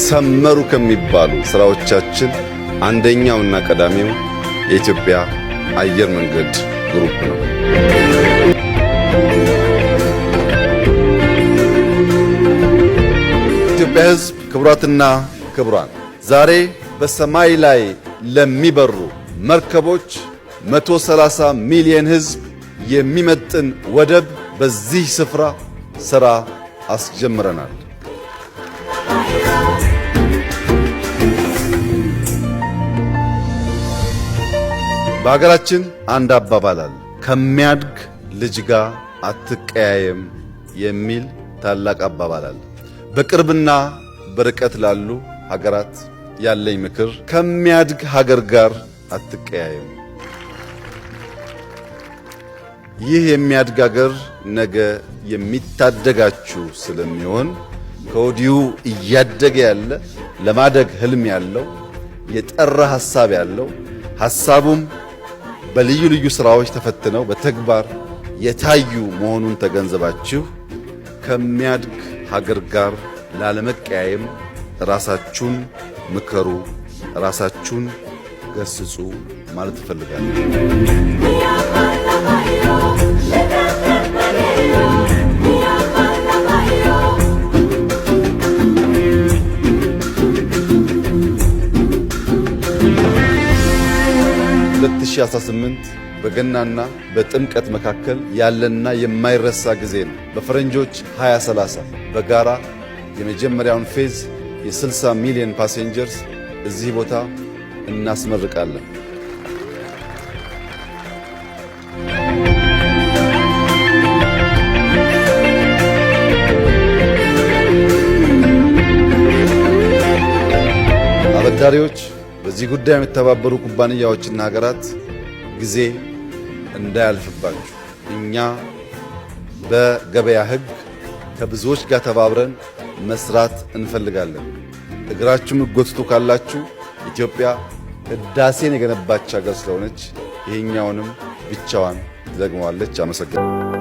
ሰመሩ ከሚባሉ ስራዎቻችን አንደኛውና ቀዳሚው የኢትዮጵያ አየር መንገድ ግሩፕ ነው። ኢትዮጵያ ሕዝብ፣ ክቡራትና ክቡራን፣ ዛሬ በሰማይ ላይ ለሚበሩ መርከቦች 130 ሚሊዮን ሕዝብ የሚመጥን ወደብ በዚህ ስፍራ ስራ አስጀምረናል። በሀገራችን አንድ አባባል አለ፣ ከሚያድግ ልጅ ጋር አትቀያየም የሚል ታላቅ አባባል አለ። በቅርብና በርቀት ላሉ ሀገራት ያለኝ ምክር ከሚያድግ ሀገር ጋር አትቀያየም። ይህ የሚያድግ ሀገር ነገ የሚታደጋችሁ ስለሚሆን ከወዲሁ እያደገ ያለ ለማደግ ህልም ያለው የጠራ ሐሳብ ያለው ሐሳቡም በልዩ ልዩ ስራዎች ተፈትነው በተግባር የታዩ መሆኑን ተገንዘባችሁ ከሚያድግ ሀገር ጋር ላለመቀያየም ራሳችሁን ምከሩ፣ ራሳችሁን ገስጹ ማለት እፈልጋለሁ። በገናና በጥምቀት መካከል ያለና የማይረሳ ጊዜ ነው። በፈረንጆች 2030 በጋራ የመጀመሪያውን ፌዝ የ60 ሚሊዮን ፓሴንጀርስ እዚህ ቦታ እናስመርቃለን። አበዳሪዎች፣ በዚህ ጉዳይ የሚተባበሩ ኩባንያዎችና ሀገራት ጊዜ እንዳያልፍባችሁ እኛ በገበያ ሕግ ከብዙዎች ጋር ተባብረን መስራት እንፈልጋለን። እግራችሁ ምትጎትቱ ካላችሁ ኢትዮጵያ ህዳሴን የገነባች ሀገር ስለሆነች ይሄኛውንም ብቻዋን ትዘግመዋለች። አመሰግናለሁ።